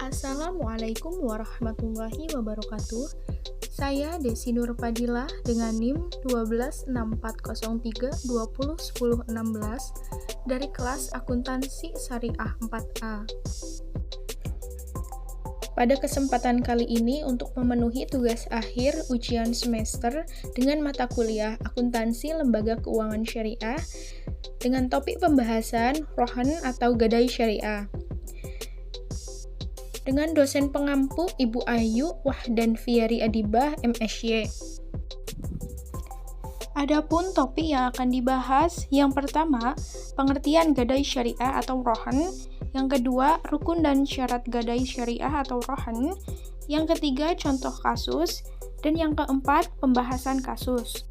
Assalamualaikum warahmatullahi wabarakatuh. Saya Desi Nur Fadilah dengan NIM 126403201016 dari kelas Akuntansi Syariah 4A. Pada kesempatan kali ini untuk memenuhi tugas akhir ujian semester dengan mata kuliah Akuntansi Lembaga Keuangan Syariah dengan topik pembahasan Rohan atau Gadai Syariah. Dengan dosen pengampu Ibu Ayu Wahdanfiari Adibah MSy. Adapun topik yang akan dibahas, yang pertama, pengertian gadai syariah atau rohan, yang kedua, rukun dan syarat gadai syariah atau rohan, yang ketiga, contoh kasus, dan yang keempat, pembahasan kasus.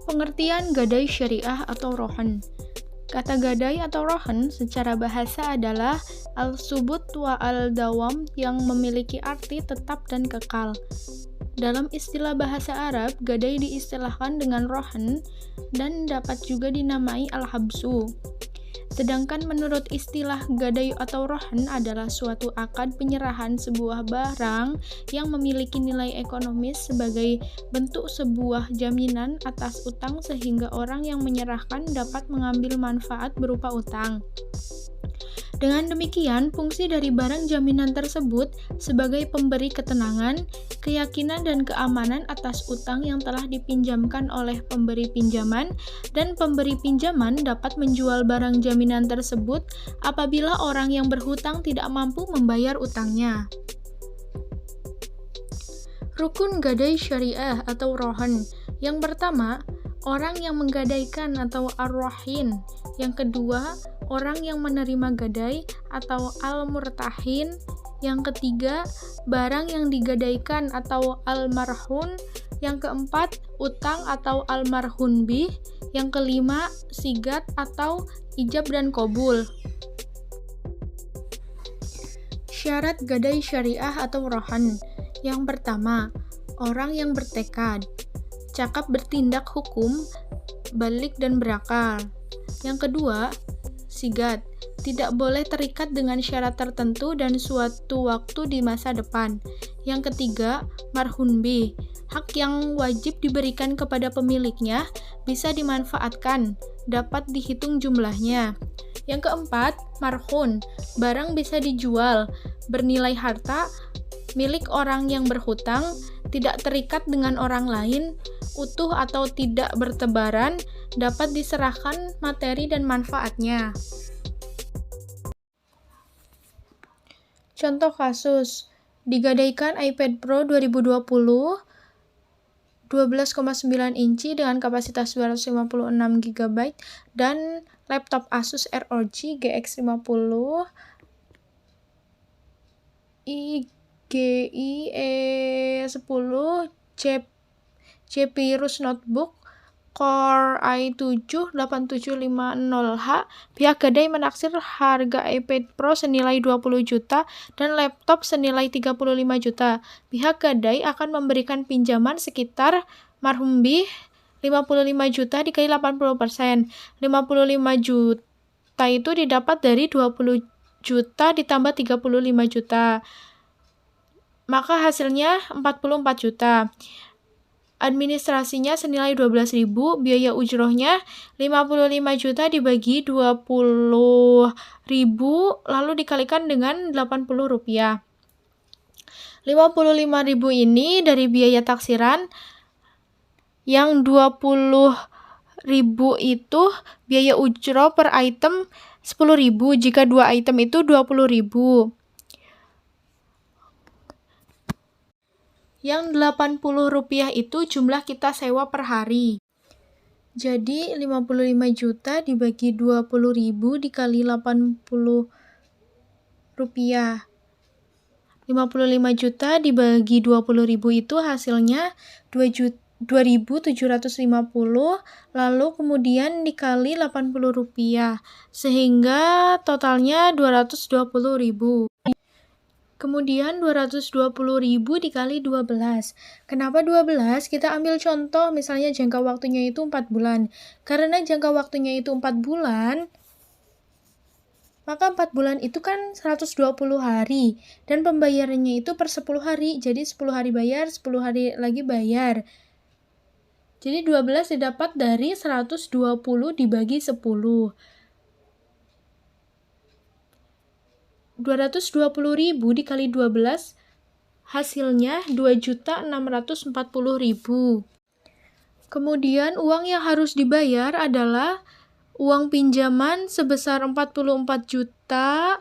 Pengertian gadai syariah atau rohan. Kata gadai atau rohan secara bahasa adalah al-subut wa al-dawam yang memiliki arti tetap dan kekal. Dalam istilah bahasa Arab, gadai diistilahkan dengan rohan dan dapat juga dinamai al-habsu. Sedangkan menurut istilah gadai atau rohan adalah suatu akad penyerahan sebuah barang yang memiliki nilai ekonomis sebagai bentuk sebuah jaminan atas utang sehingga orang yang menyerahkan dapat mengambil manfaat berupa utang. Dengan demikian, fungsi dari barang jaminan tersebut sebagai pemberi ketenangan, keyakinan dan keamanan atas utang yang telah dipinjamkan oleh pemberi pinjaman, dan pemberi pinjaman dapat menjual barang jaminan tersebut apabila orang yang berhutang tidak mampu membayar utangnya. Rukun gadai syariah atau rohan. Yang pertama, orang yang menggadaikan atau ar-rohin. Yang kedua, orang yang menerima gadai atau al-murtahin. Yang ketiga, barang yang digadaikan atau al-marhun. Yang keempat, utang atau al-marhun bih. Yang kelima, sigat atau ijab dan qabul. Syarat gadai syariah atau rohan. Yang pertama, orang yang bertekad, cakap bertindak hukum, balik dan berakal. Yang kedua, sigat, tidak boleh terikat dengan syarat tertentu dan suatu waktu di masa depan. Yang ketiga, marhun bih, hak yang wajib diberikan kepada pemiliknya bisa dimanfaatkan, dapat dihitung jumlahnya. Yang keempat, marhun, barang bisa dijual, bernilai harta, milik orang yang berhutang, tidak terikat dengan orang lain, utuh atau tidak bertebaran, dapat diserahkan materi dan manfaatnya. Contoh kasus, digadaikan iPad Pro 2020 12,9 inci dengan kapasitas 256 GB dan laptop Asus ROG GX50 IGI E10 Zephyrus Notebook Core i7 8750H. Pihak gadai menaksir harga iPad Pro senilai 20 juta dan laptop senilai 35 juta. Pihak gadai akan memberikan pinjaman sekitar marhum bih 55 juta dikali 80%. 55 juta itu didapat dari 20 juta ditambah 35 juta. Maka hasilnya 44 juta. Administrasinya senilai 12.000, biaya ujrohnya 55 juta dibagi 20.000 lalu dikalikan dengan 80 rupiah. 55.000 ini dari biaya taksiran, yang 20.000 itu biaya ujroh per item 10.000, jika 2 item itu 20.000. Yang 80 rupiah itu jumlah kita sewa per hari. Jadi 55 juta dibagi 20.000 dikali 80 rupiah. 55 juta dibagi 20.000 itu hasilnya 2.750, lalu kemudian dikali 80 rupiah, sehingga totalnya 220.000. Kemudian 220.000 dikali 12. Kenapa 12? Kita ambil contoh misalnya jangka waktunya itu 4 bulan. Karena jangka waktunya itu 4 bulan, Maka 4 bulan itu kan 120 hari, dan pembayarannya itu per 10 hari, jadi 10 hari bayar, 10 hari lagi bayar. Jadi 12 didapat dari 120 dibagi 10. 220.000 dikali 12, hasilnya 2.640.000. Kemudian uang yang harus dibayar adalah uang pinjaman sebesar 44 juta,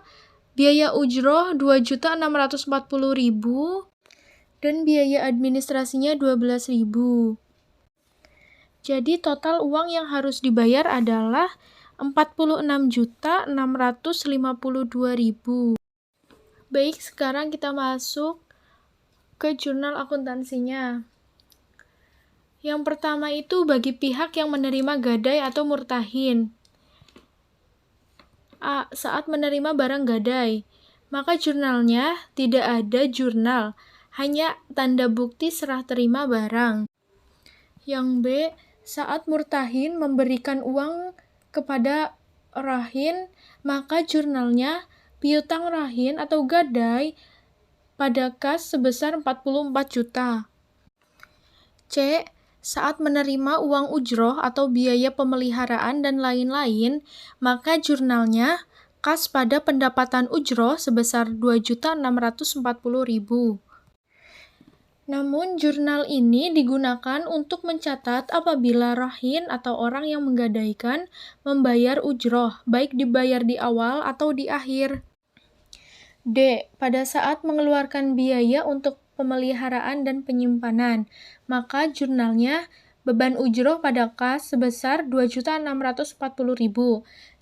biaya ujroh 2.640.000, dan biaya administrasinya 12.000. Jadi total uang yang harus dibayar adalah 46.652.000. Baik, sekarang kita masuk ke jurnal akuntansinya. Yang pertama itu bagi pihak yang menerima gadai atau murtahin. A. Saat menerima barang gadai, maka jurnalnya tidak ada jurnal, hanya tanda bukti serah terima barang. Yang B. Saat murtahin memberikan uang kepada rahin, maka jurnalnya piutang rahin atau gadai pada kas sebesar 44 juta. C. Saat menerima uang ujroh atau biaya pemeliharaan dan lain-lain, maka jurnalnya kas pada pendapatan ujroh sebesar 2.640.000. Namun, jurnal ini digunakan untuk mencatat apabila rahin atau orang yang menggadaikan membayar ujroh, baik dibayar di awal atau di akhir. D. Pada saat mengeluarkan biaya untuk pemeliharaan dan penyimpanan, maka jurnalnya beban ujroh pada kas sebesar 2.640.000.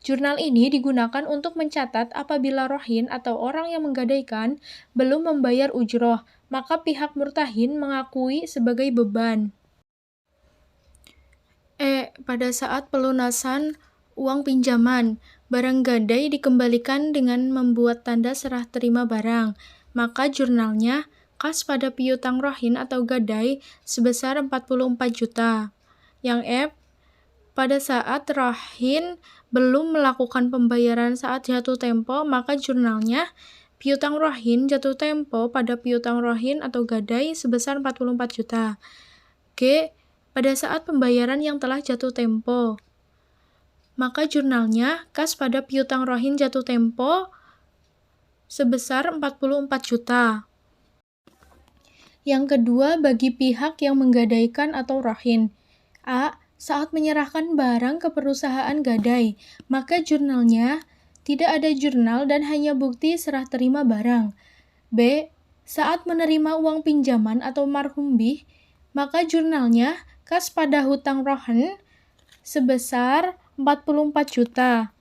Jurnal ini digunakan untuk mencatat apabila rahin atau orang yang menggadaikan belum membayar ujroh, maka pihak murtahin mengakui sebagai beban. E. Pada saat pelunasan uang pinjaman, barang gadai dikembalikan dengan membuat tanda serah terima barang, maka jurnalnya kas pada piutang rahin atau gadai sebesar 44 juta. Yang F. Pada saat rahin belum melakukan pembayaran saat jatuh tempo, maka jurnalnya piutang rahin jatuh tempo pada piutang rahin atau gadai sebesar 44 juta. G. Pada saat pembayaran yang telah jatuh tempo, maka jurnalnya kas pada piutang rahin jatuh tempo sebesar 44 juta. Yang kedua, bagi pihak yang menggadaikan atau rahin. A. Saat menyerahkan barang ke perusahaan gadai, maka jurnalnya tidak ada jurnal dan hanya bukti serah terima barang. B. Saat menerima uang pinjaman atau marhumbih, maka jurnalnya kas pada hutang rahin sebesar 44 juta.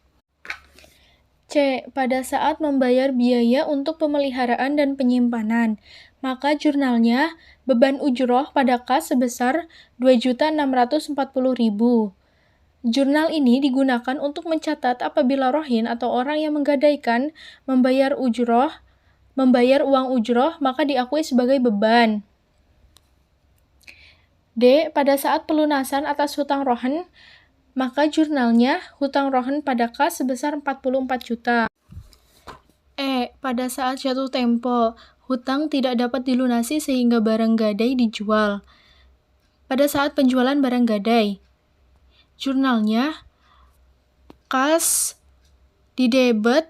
C. Pada saat membayar biaya untuk pemeliharaan dan penyimpanan, maka jurnalnya beban ujroh pada kas sebesar 2.640.000. Jurnal ini digunakan untuk mencatat apabila rahin atau orang yang menggadaikan membayar uang ujroh, maka diakui sebagai beban. D. Pada saat pelunasan atas hutang rahin, maka jurnalnya hutang rahin pada kas sebesar 44 juta. E. Pada saat jatuh tempo, hutang tidak dapat dilunasi sehingga barang gadai dijual. Pada saat penjualan barang gadai, jurnalnya kas di debit,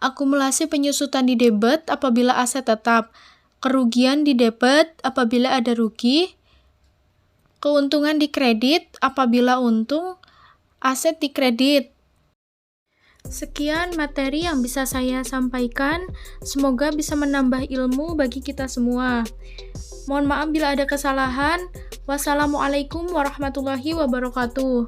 akumulasi penyusutan di debit apabila aset tetap, kerugian di debit apabila ada rugi, keuntungan di kredit apabila untung, aset di kredit. Sekian materi yang bisa saya sampaikan, semoga bisa menambah ilmu bagi kita semua. Mohon maaf bila ada kesalahan. Wassalamualaikum warahmatullahi wabarakatuh.